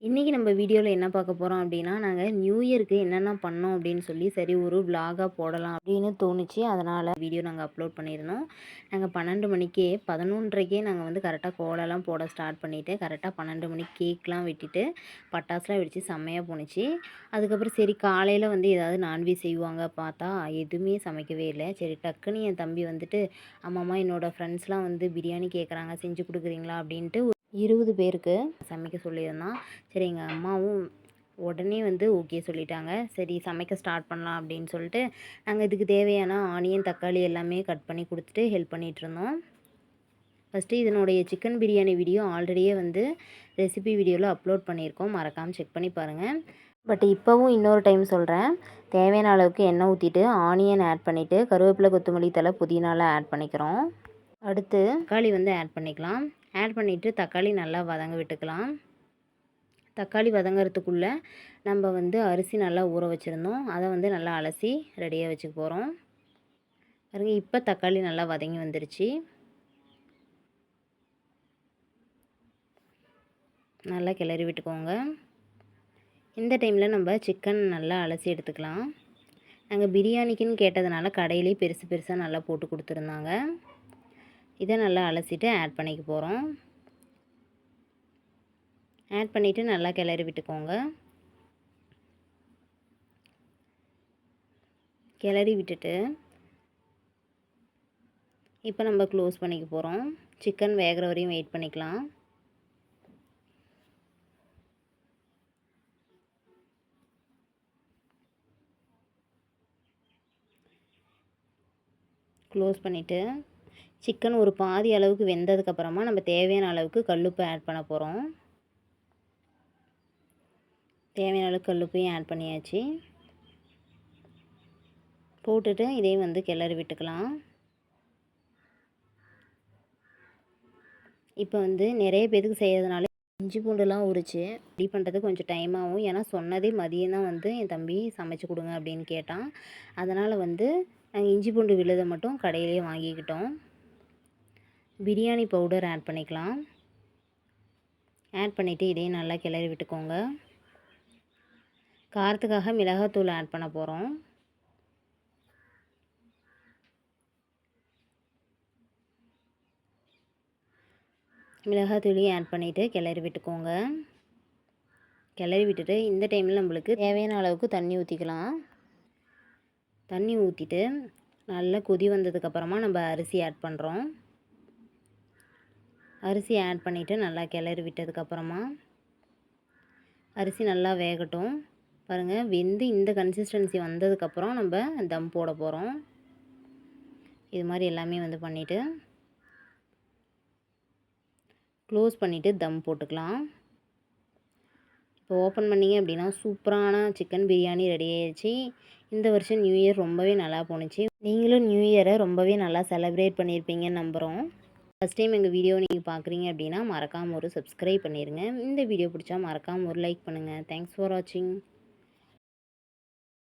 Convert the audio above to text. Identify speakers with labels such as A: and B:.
A: இன்றைக்கி நம்ம வீடியோவில் என்ன பார்க்க போகிறோம் அப்படின்னா, நாங்கள் நியூ இயருக்கு என்னென்ன பண்ணோம் அப்படின்னு சொல்லி சரி ஒரு விலாகாக போடலாம் அப்படின்னு தோணுச்சு. அதனால் வீடியோ நாங்கள் அப்லோட் பண்ணியிருந்தோம். நாங்கள் 12 மணிக்கே 11:30க்கே நாங்கள் வந்து கரெக்டாக கோலம்லாம் போட ஸ்டார்ட் பண்ணிவிட்டு கரெக்டாக 12 மணிக்கு கேக்லாம் வெட்டிட்டு பட்டாசுலாம் வெடித்து செம்மையாக போணுச்சு. அதுக்கப்புறம் சரி காலையில் வந்து ஏதாவது நான்வெஜ் செய்வாங்க பார்த்தா எதுவுமே சமைக்கவே இல்லை. சரி டக்குன்னு என் தம்பி வந்துட்டு, அம்மாம்மா என்னோடய ஃப்ரெண்ட்ஸ்லாம் வந்து பிரியாணி கேட்குறாங்க செஞ்சு கொடுக்குறீங்களா அப்படின்ட்டு 20 பேருக்கு சமைக்க சொல்லியிருந்தான். சரி எங்கள் அம்மாவும் உடனே வந்து ஓகே சொல்லிட்டாங்க. சரி சமைக்க ஸ்டார்ட் பண்ணலாம் அப்படின்னு சொல்லிட்டு நாங்கள் இதுக்கு தேவையான ஆனியன், தக்காளி எல்லாமே கட் பண்ணி கொடுத்துட்டு ஹெல்ப் பண்ணிகிட்ருந்தோம். ஃபஸ்ட்டு இதனுடைய சிக்கன் பிரியாணி வீடியோ ஆல்ரெடியே வந்து ரெசிபி வீடியோவில் அப்லோட் பண்ணியிருக்கோம். மறக்காமல் செக் பண்ணி பாருங்கள். பட் இப்போவும் இன்னொரு டைம் சொல்கிறேன். தேவையான அளவுக்கு எண்ணெய் ஊற்றிட்டு ஆனியன் ஆட் பண்ணிவிட்டு கருவேப்பிலை, கொத்தமல்லி தழை, புதினாலாம் ஆட் பண்ணிக்கிறோம். அடுத்து தக்காளி வந்து ஆட் பண்ணிக்கலாம். ஆட் பண்ணிவிட்டு தக்காளி நல்லா வதங்க விட்டுக்கலாம். தக்காளி வதங்கிறதுக்குள்ளே நம்ம வந்து அரிசி நல்லா ஊற வச்சுருந்தோம். அதை வந்து நல்லா அலசி ரெடியாக வச்சுக்க போகிறோம். பாருங்க இப்போ தக்காளி நல்லா வதங்கி வந்துருச்சு. நல்லா கிளறி விட்டுக்கோங்க. இந்த டைமில் நம்ம சிக்கன் நல்லா அலசி எடுத்துக்கலாம். நாங்கள் பிரியாணிக்குன்னு கேட்டதுனால கடையிலே பெருசு பெருசாக நல்லா போட்டு கொடுத்துருந்தாங்க. இதை நல்லா அலசிட்டு ஆட் பண்ணிக்க போகிறோம். ஆட் பண்ணிவிட்டு நல்லா கிளறி விட்டுக்கோங்க. கிளறி விட்டுட்டு இப்போ நம்ம க்ளோஸ் பண்ணிக்க போகிறோம். சிக்கன் வேகிற வரையும் வெயிட் பண்ணிக்கலாம். க்ளோஸ் பண்ணிவிட்டு சிக்கன் ஒரு பாதி அளவுக்கு வெந்ததுக்கப்புறமா நம்ம தேவையான அளவுக்கு கல்லுப்பு ஆட் பண்ண போகிறோம். தேவையான அளவுக்கு கல்லுப்பையும் ஆட் பண்ணியாச்சு. போட்டுட்டு இதையும் வந்து கிளறி விட்டுக்கலாம். இப்போ வந்து நிறைய பேருக்கு செய்கிறதுனால இஞ்சி பூண்டுலாம் உரித்து ரெடி பண்ணுறதுக்கு கொஞ்சம் டைம் ஆகும். ஏன்னா சொன்னதே மதியம் தான் வந்து என் தம்பி சமைச்சு கொடுங்க அப்படின்னு கேட்டான். அதனால் வந்து நாங்கள் இஞ்சி பூண்டு விழுதை மட்டும் கடையிலே வாங்கிக்கிட்டோம். பிரியாணி பவுடர் ஆட் பண்ணிக்கலாம். ஆட் பண்ணிவிட்டு இதையும் நல்லா கிளறி விட்டுக்கோங்க. காரத்துக்காக மிளகாத்தூள் ஆட் பண்ண போகிறோம். மிளகாத்தூளையும் ஆட் பண்ணிவிட்டு கிளறி விட்டுக்கோங்க. கிளறி விட்டுட்டு இந்த டைமில் நம்மளுக்கு தேவையான அளவுக்கு தண்ணி ஊற்றிக்கலாம். தண்ணி ஊற்றிட்டு நல்லா கொதி வந்ததுக்கப்புறமா நம்ம அரிசி ஆட் பண்ணுறோம். அரிசி ஆட் பண்ணிவிட்டு நல்லா கிளறி விட்டதுக்கப்புறமா அரிசி நல்லா வேகட்டும். பாருங்கள் வெந்து இந்த கன்சிஸ்டன்சி வந்ததுக்கப்புறம் நம்ம தம் போட போகிறோம். இது மாதிரி எல்லாமே வந்து பண்ணிவிட்டு க்ளோஸ் பண்ணிவிட்டு தம் போட்டுக்கலாம். இப்போ ஓப்பன் பண்ணிங்க அப்படின்னா சூப்பரான சிக்கன் பிரியாணி ரெடி ஆயிடுச்சு. இந்த வருஷம் நியூ இயர் ரொம்பவே நல்லா போணுச்சு. நீங்களும் நியூ இயரை ரொம்பவே நல்லா செலிப்ரேட் பண்ணியிருப்பீங்கன்னு நம்புகிறோம். ஃபஸ்ட் டைம் எங்கள் வீடியோ நீங்கள் பார்க்குறீங்க அப்படின்னா மறக்காமல் ஒரு சப்ஸ்கிரைப் பண்ணிடுங்க. இந்த வீடியோ பிடிச்சா மறக்காமல் ஒரு லைக் பண்ணுங்கள். தேங்க்ஸ் ஃபார் வாட்சிங்.